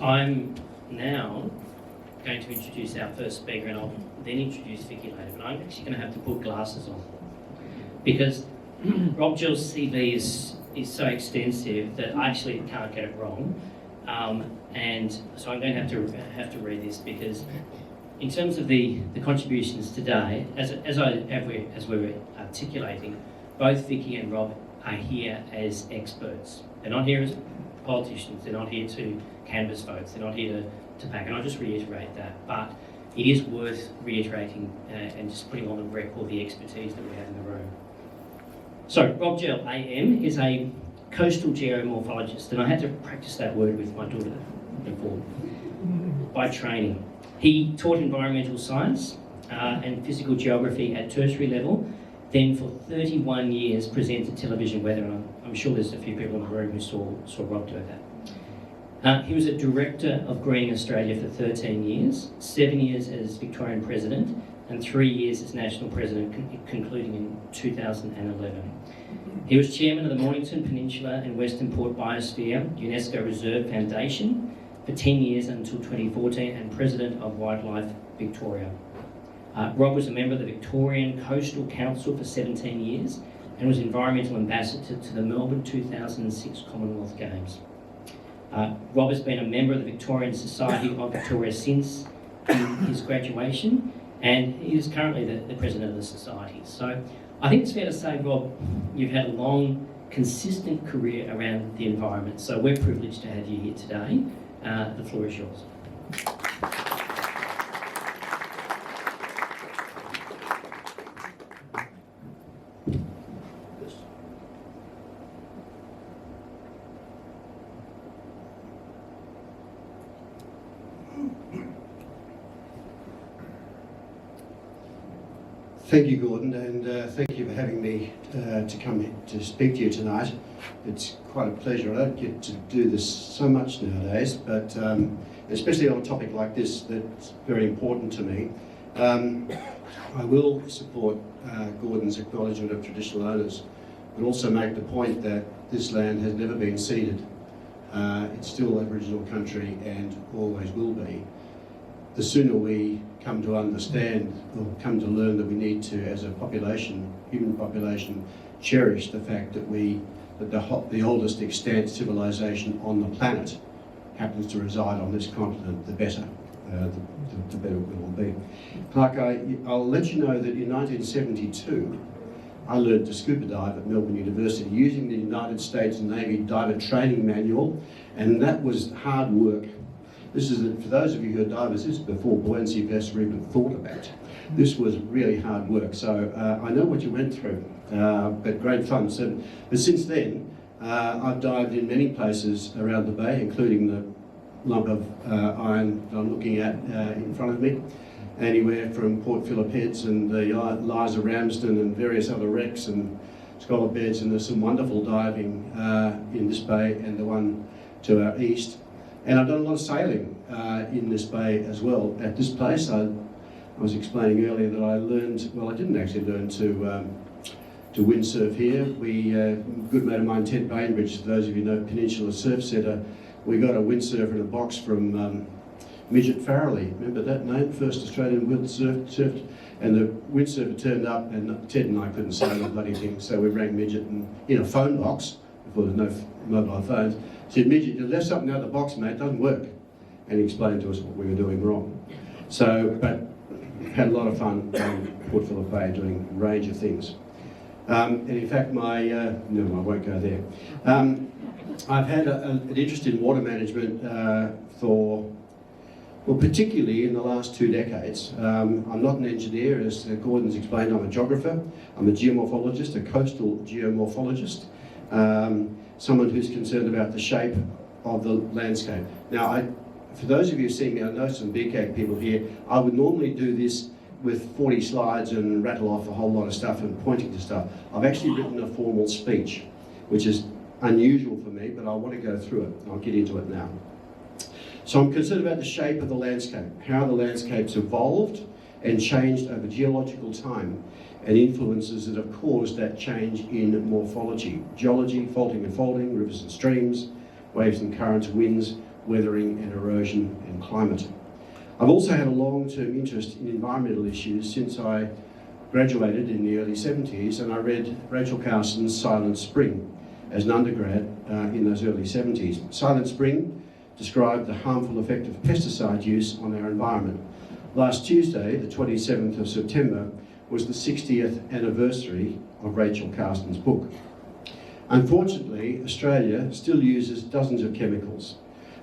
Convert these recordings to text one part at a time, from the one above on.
I'm now going to introduce our first speaker, and I'll then introduce Vicky later, but I'm actually going to have to put glasses on because Rob Gell's CV is so extensive that I actually can't get it wrong, and so I'm going to have to read this because in terms of the contributions today, as we're articulating, both Vicky and Rob are here as experts. They're not here as politicians, they're not here to canvass votes, they're not here to pack, and I'll just reiterate that, but it is worth reiterating and just putting on the record the expertise that we have in the room. So, Rob Gell, AM, is a coastal geomorphologist, and I had to practice that word with my daughter before, by training. He taught environmental science and physical geography at tertiary level, then for 31 years presented television weather, and I'm sure there's a few people in the room who saw Rob do that. He was a director of Green Australia for 13 years, 7 years as Victorian President, and 3 years as National President, concluding in 2011. He was chairman of the Mornington Peninsula and Western Port Biosphere UNESCO Reserve Foundation for 10 years until 2014, and President of Wildlife Victoria. Rob was a member of the Victorian Coastal Council for 17 years and was Environmental Ambassador to the Melbourne 2006 Commonwealth Games. Rob has been a member of the Victorian Society of Victoria since his graduation, and he is currently the President of the Society. So I think it's fair to say, Rob, you've had a long, consistent career around the environment, so we're privileged to have you here today. The floor is yours. Thank you, Gordon, and thank you for having me to come to speak to you tonight. It's quite a pleasure. I don't get to do this so much nowadays, but especially on a topic like this that's very important to me. I will support Gordon's acknowledgement of traditional owners, but also make the point that this land has never been ceded. It's still Aboriginal country and always will be. The sooner we come to understand or come to learn that we need to, as a population, human population, cherish the fact that the oldest extant civilization on the planet happens to reside on this continent, the better. The better it will be. Clark, I'll let you know that in 1972, I learned to scuba dive at Melbourne University using the United States Navy Diver Training Manual, and that was hard work. This is, for those of you who are divers, this is before buoyancy vests were even thought about. This was really hard work, so I know what you went through, but great fun. But since then, I've dived in many places around the bay, including the lump of iron that I'm looking at in front of me, anywhere from Port Phillip Heads and the Liza Ramsden and various other wrecks and scholar beds, and there's some wonderful diving in this bay and the one to our east. And I've done a lot of sailing in this bay as well. At this place, I was explaining earlier that I learned, well, I didn't actually learn to windsurf here. A good mate of mine, Ted Bainbridge, for those of you who know Peninsula Surf Centre, we got a windsurfer in a box from Midget Farrelly. Remember that name? First Australian windsurfed. And the windsurfer turned up, and Ted and I couldn't sail the bloody thing, so we rang Midget and, in a phone box, before there was no mobile phones, said, "Midget, you left something out of the box, mate, it doesn't work." And he explained to us what we were doing wrong. So, but had a lot of fun on Port Phillip Bay doing a range of things. And in fact, no, I won't go there. I've had an interest in water management particularly in the last 2 decades. I'm not an engineer, as Gordon's explained, I'm a geographer. I'm a geomorphologist, a coastal geomorphologist. Someone who's concerned about the shape of the landscape. Now, for those of you seeing me, I know some BCAG people here, I would normally do this with 40 slides and rattle off a whole lot of stuff and pointing to stuff. I've actually written a formal speech, which is unusual for me, but I want to go through it. I'll get into it now. So I'm concerned about the shape of the landscape, how the landscape's evolved and changed over geological time, and influences that have caused that change in morphology. Geology, faulting and folding, rivers and streams, waves and currents, winds, weathering and erosion and climate. I've also had a long-term interest in environmental issues since I graduated in the early 70s, and I read Rachel Carson's Silent Spring as an undergrad in those early 70s. Silent Spring described the harmful effect of pesticide use on our environment. Last Tuesday, the 27th of September, was the 60th anniversary of Rachel Carson's book. Unfortunately, Australia still uses dozens of chemicals.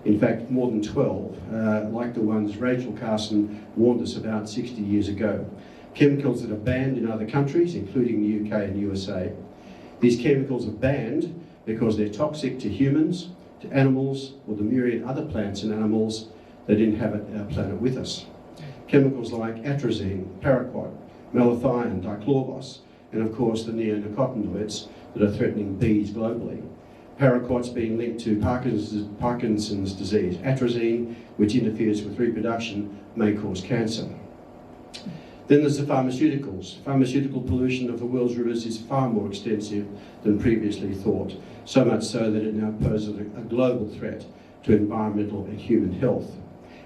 In fact, more than 12, like the ones Rachel Carson warned us about 60 years ago. Chemicals that are banned in other countries, including the UK and USA. These chemicals are banned because they're toxic to humans, to animals, or the myriad other plants and animals that inhabit our planet with us. Chemicals like atrazine, paraquat, malathion, dichlorvos, and of course the neonicotinoids that are threatening bees globally. Paraquat's being linked to Parkinson's disease. Atrazine, which interferes with reproduction, may cause cancer. Then there's the pharmaceuticals. Pharmaceutical pollution of the world's rivers is far more extensive than previously thought, so much so that it now poses a global threat to environmental and human health.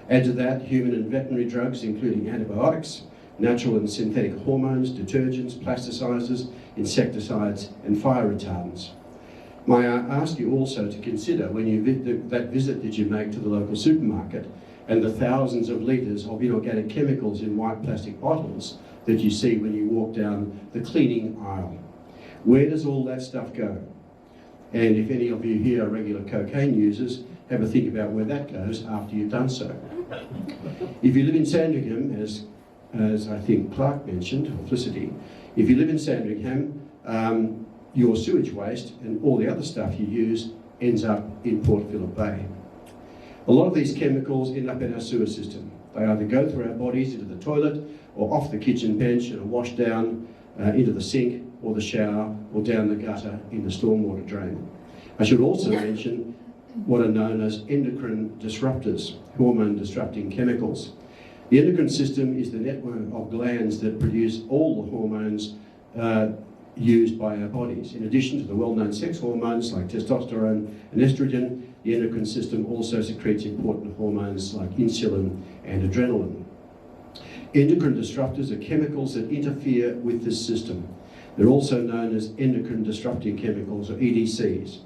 Add to that human and veterinary drugs, including antibiotics, natural and synthetic hormones, detergents, plasticizers, insecticides, and fire retardants. May I ask you also to consider when you that visit that you make to the local supermarket and the thousands of litres of inorganic chemicals in white plastic bottles that you see when you walk down the cleaning aisle. Where does all that stuff go? And if any of you here are regular cocaine users, have a think about where that goes after you've done so. If you live in Sandringham, as I think Clark mentioned, or Felicity, if you live in Sandringham, your sewage waste and all the other stuff you use ends up in Port Phillip Bay. A lot of these chemicals end up in our sewer system. They either go through our bodies into the toilet or off the kitchen bench and are washed down into the sink or the shower or down the gutter in the stormwater drain. I should also mention what are known as endocrine disruptors, hormone disrupting chemicals. The endocrine system is the network of glands that produce all the hormones used by our bodies. In addition to the well-known sex hormones like testosterone and estrogen, the endocrine system also secretes important hormones like insulin and adrenaline. Endocrine disruptors are chemicals that interfere with this system. They're also known as endocrine disrupting chemicals, or EDCs.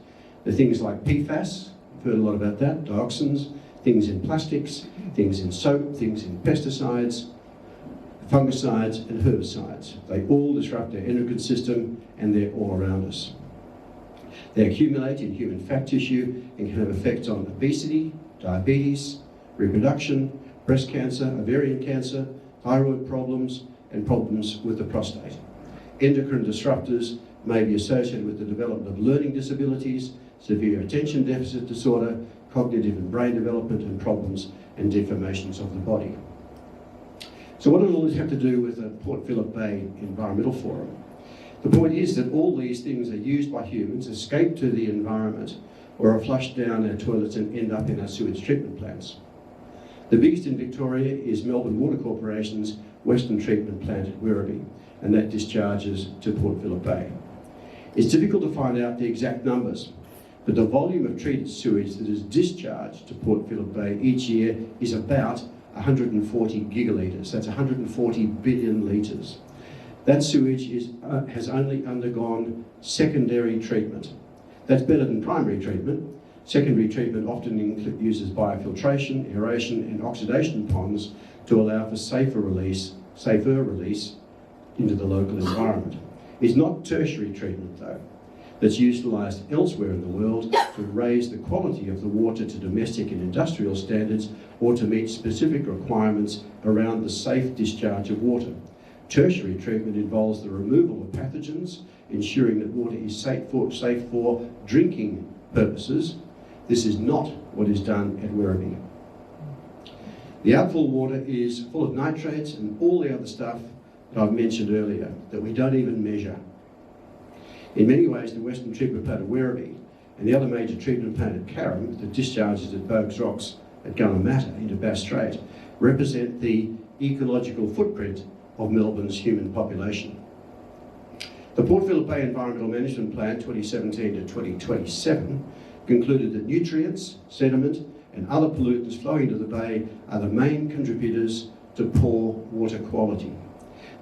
They're things like PFAS, you've heard a lot about that, dioxins, things in plastics, things in soap, things in pesticides, fungicides and herbicides. They all disrupt our endocrine system and they're all around us. They accumulate in human fat tissue and can have effects on obesity, diabetes, reproduction, breast cancer, ovarian cancer, thyroid problems, and problems with the prostate. Endocrine disruptors may be associated with the development of learning disabilities, severe attention deficit disorder, cognitive and brain development, and problems and deformations of the body. So what does all this have to do with the Port Phillip Bay Environmental Forum? The point is that all these things are used by humans, escape to the environment, or are flushed down our toilets and end up in our sewage treatment plants. The biggest in Victoria is Melbourne Water Corporation's Western Treatment Plant at Werribee, and that discharges to Port Phillip Bay. It's difficult to find out the exact numbers, but the volume of treated sewage that is discharged to Port Phillip Bay each year is about 140 gigalitres. That's 140 billion litres. That sewage has only undergone secondary treatment. That's better than primary treatment. Secondary treatment often uses biofiltration, aeration and oxidation ponds to allow for safer release into the local environment. It's not tertiary treatment though, that's utilised elsewhere in the world to raise the quality of the water to domestic and industrial standards or to meet specific requirements around the safe discharge of water. Tertiary treatment involves the removal of pathogens, ensuring that water is safe for drinking purposes. This is not what is done at Werribee. The outfall water is full of nitrates and all the other stuff that I've mentioned earlier that we don't even measure. In many ways, the Western Treatment Plant at Werribee and the other major treatment plant at Carrum that discharges at Bogues Rocks at Gunnamatta into Bass Strait represent the ecological footprint of Melbourne's human population. The Port Phillip Bay Environmental Management Plan 2017 to 2027 concluded that nutrients, sediment and other pollutants flowing into the bay are the main contributors to poor water quality.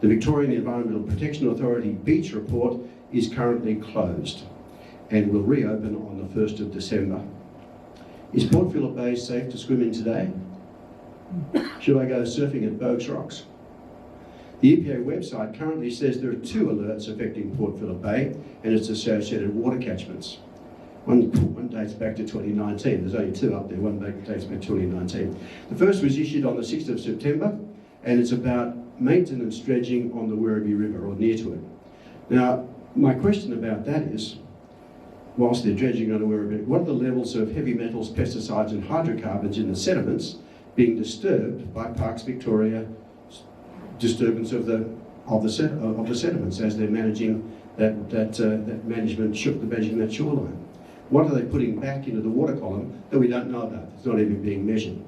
The Victorian Environmental Protection Authority Beach Report is currently closed and will reopen on the 1st of December. Is Port Phillip Bay safe to swim in today? Should I go surfing at Bogues Rocks? The EPA website currently says there are 2 alerts affecting Port Phillip Bay and its associated water catchments. One dates back to 2019. There's only 2 up there. One dates back to 2019. The first was issued on the 6th of September, and it's about maintenance dredging on the Werribee River, or near to it. Now, my question about that is, whilst they're dredging on the Werribee, what are the levels of heavy metals, pesticides and hydrocarbons in the sediments being disturbed by Parks Victoria disturbance of the sediments as they're managing managing that shoreline? What are they putting back into the water column that we don't know about? It's not even being measured.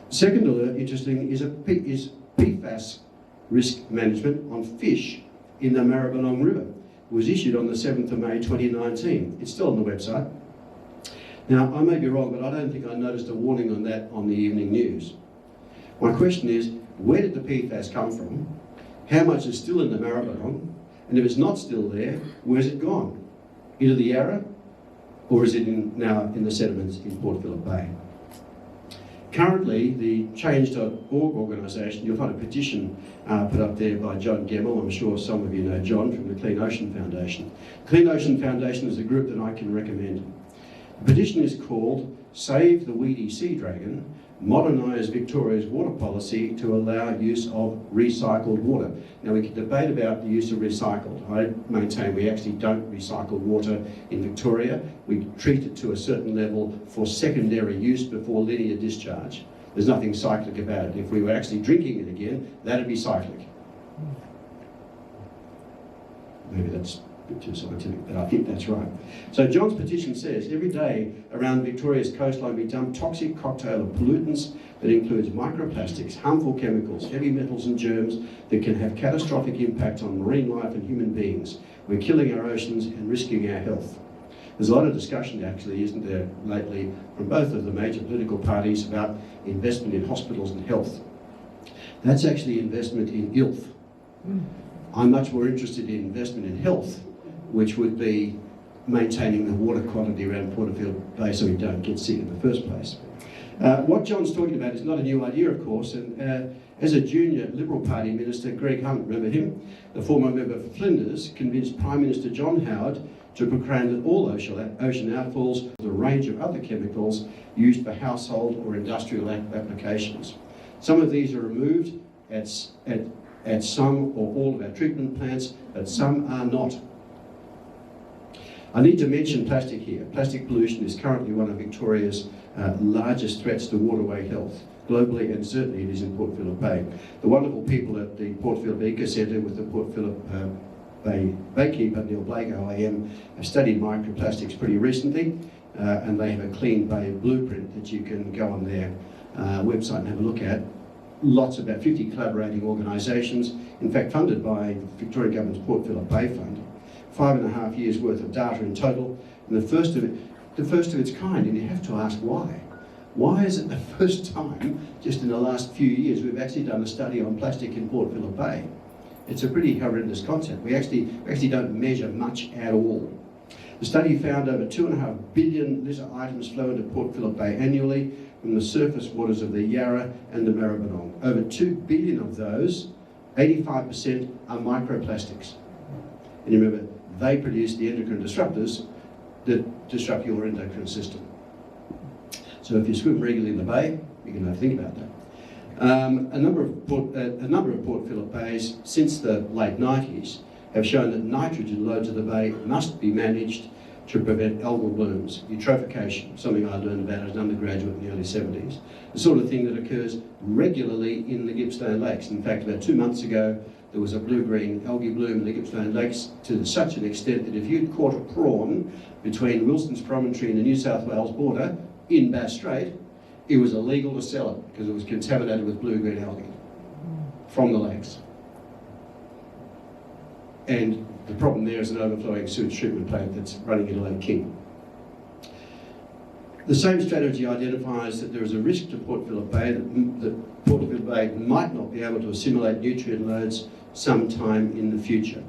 The second alert, interesting, is PFAS risk management on fish in the Maribyrnong River. It was issued on the 7th of May 2019. It's still on the website. Now, I may be wrong, but I don't think I noticed a warning on that on the evening news. My question is, where did the PFAS come from? How much is still in the Maribyrnong? And if it's not still there, where's it gone? Into the Yarra? Or is it now in the sediments in Port Phillip Bay? Currently, the Change.org organisation, you'll find a petition put up there by John Gell. I'm sure some of you know John from the Clean Ocean Foundation. Clean Ocean Foundation is a group that I can recommend. The petition is called Save the Weedy Sea Dragon, Modernise Victoria's Water Policy to Allow Use of Recycled Water. Now, we can debate about the use of recycled. I maintain we actually don't recycle water in Victoria. We treat it to a certain level for secondary use before linear discharge. There's nothing cyclic about it. If we were actually drinking it again, that'd be cyclic. Maybe that's a bit too scientific, but I think that's right. So John's petition says, every day around Victoria's coastline we dump toxic cocktail of pollutants that includes microplastics, harmful chemicals, heavy metals and germs that can have catastrophic impact on marine life and human beings. We're killing our oceans and risking our health. There's a lot of discussion actually, isn't there, lately from both of the major political parties about investment in hospitals and health. That's actually investment in ILF. I'm much more interested in investment in health, which would be maintaining the water quality around Port Phillip Bay so we don't get sick in the first place. What John's talking about is not a new idea, of course, and as a junior Liberal Party minister, Greg Hunt, remember him, the former member for Flinders, convinced Prime Minister John Howard to proclaim that all ocean outfalls with a range of other chemicals used for household or industrial applications. Some of these are removed at some or all of our treatment plants, but some are not. I need to mention plastic here. Plastic pollution is currently one of Victoria's largest threats to waterway health, globally, and certainly it is in Port Phillip Bay. The wonderful people at the Port Phillip Eco Centre with the Port Phillip Bay Baykeeper, Neil Blake, OAM, have studied microplastics pretty recently, and they have a Clean Bay blueprint that you can go on their website and have a look at. Lots, about 50 collaborating organisations, in fact funded by Victorian Government's Port Phillip Bay Fund. 5.5 years worth of data in total, and the first of its kind, and you have to ask why. Why is it the first time, just in the last few years, we've actually done a study on plastic in Port Phillip Bay? It's a pretty horrendous concept. We actually don't measure much at all. The study found over 2.5 billion litre items flow into Port Phillip Bay annually from the surface waters of the Yarra and the Maribyrnong. Over 2 billion of those, 85% are microplastics. And you remember, they produce the endocrine disruptors that disrupt your endocrine system. So if you swim regularly in the bay, you can have a think about that. A number of Port Phillip bays since the late 90s have shown that nitrogen loads of the bay must be managed to prevent algal blooms, eutrophication, something I learned about as an undergraduate in the early 70s, the sort of thing that occurs regularly in the Gippsland Lakes. In fact, about 2 months ago, there was a blue-green algae bloom in the Gippsland Lakes to such an extent that if you'd caught a prawn between Wilson's Promontory and the New South Wales border in Bass Strait, it was illegal to sell it because it was contaminated with blue-green algae from the lakes. And the problem there is an overflowing sewage treatment plant that's running into Lake King. The same strategy identifies that there is a risk to Port Phillip Bay that Port Phillip Bay might not be able to assimilate nutrient loads sometime in the future.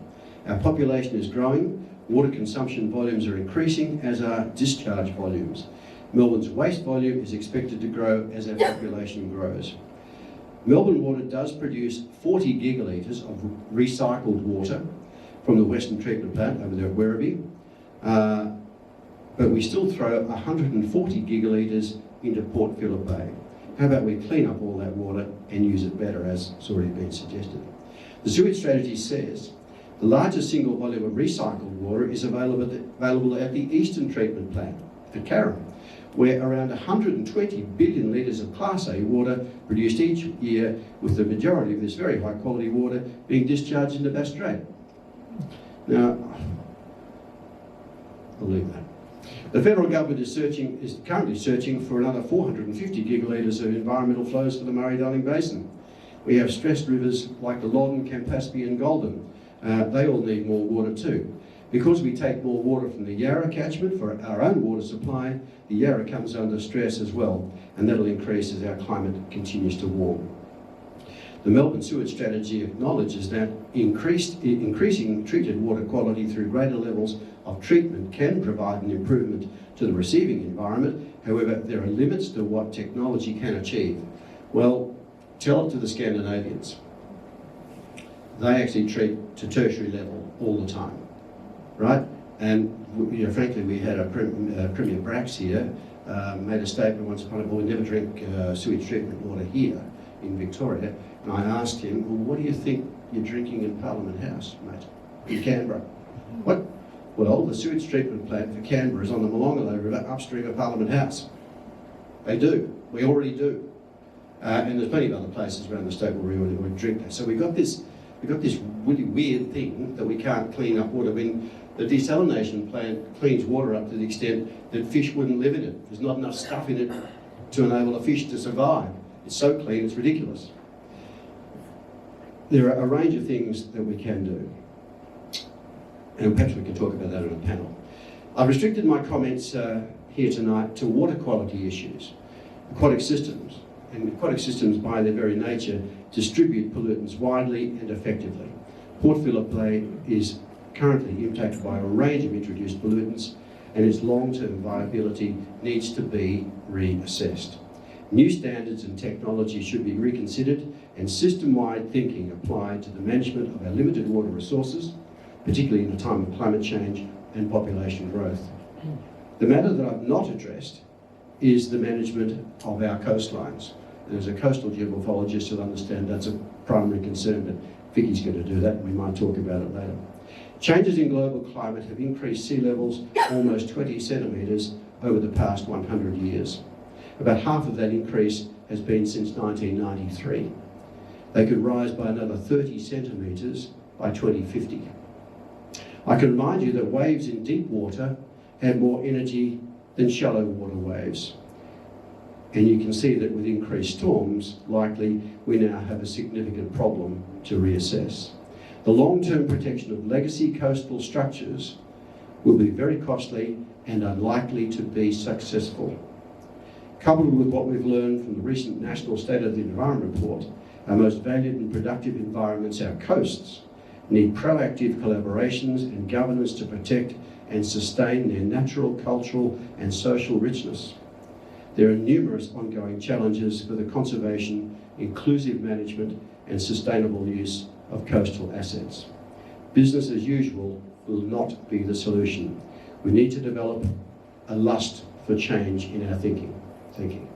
Our population is growing, water consumption volumes are increasing, as are discharge volumes. Melbourne's waste volume is expected to grow as our population grows. Melbourne Water does produce 40 gigalitres of recycled water from the Western Treatment Plant over there at Werribee, but we still throw 140 gigalitres into Port Phillip Bay. How about we clean up all that water and use it better, as has already been suggested? The sewage strategy says the largest single volume of recycled water is available at the Eastern Treatment Plant at Carrum, where around 120 billion litres of Class A water produced each year, with the majority of this very high quality water being discharged into Bass Strait. Now, I'll leave that. The federal government is currently searching for another 450 gigalitres of environmental flows for the Murray-Darling Basin. We have stressed rivers like the Loddon, Campaspe and Golden. They all need more water too. Because we take more water from the Yarra catchment for our own water supply, the Yarra comes under stress as well, and that'll increase as our climate continues to warm. The Melbourne Sewage Strategy acknowledges that increasing treated water quality through greater levels of treatment can provide an improvement to the receiving environment. However, there are limits to what technology can achieve. Well, tell it to the Scandinavians. They actually treat to tertiary level all the time, right? And frankly, we had a Premier Brax here made a statement once upon a time, we never drink sewage treatment water here in Victoria. And I asked him, well, what do you think you're drinking in Parliament House, mate, in Canberra? What? Well, the sewage treatment plant for Canberra is on the Molonglo River upstream of Parliament House. They do. We already do. And there's plenty of other places around the state where we drink that. So we've got this really weird thing that we can't clean up water. When the desalination plant cleans water up to the extent that fish wouldn't live in it. There's not enough stuff in it to enable a fish to survive. It's so clean, it's ridiculous. There are a range of things that we can do. And perhaps we can talk about that in a panel. I've restricted my comments here tonight to water quality issues, aquatic systems. And aquatic systems, by their very nature, distribute pollutants widely and effectively. Port Phillip Bay is currently impacted by a range of introduced pollutants, and its long-term viability needs to be reassessed. New standards and technology should be reconsidered, and system-wide thinking applied to the management of our limited water resources, particularly in a time of climate change and population growth. The matter that I've not addressed is the management of our coastlines. And as a coastal geomorphologist, you'll understand that's a primary concern, but Vicky's going to do that, and we might talk about it later. Changes in global climate have increased sea levels almost 20 centimetres over the past 100 years. About half of that increase has been since 1993. They could rise by another 30 centimetres by 2050. I can remind you that waves in deep water have more energy than shallow water waves. And you can see that with increased storms, likely we now have a significant problem to reassess. The long-term protection of legacy coastal structures will be very costly and unlikely to be successful. Coupled with what we've learned from the recent National State of the Environment report, our most valued and productive environments, our coasts, need proactive collaborations and governance to protect and sustain their natural, cultural and social richness. There are numerous ongoing challenges for the conservation, inclusive management and sustainable use of coastal assets. Business as usual will not be the solution. We need to develop a lust for change in our thinking. Thank you.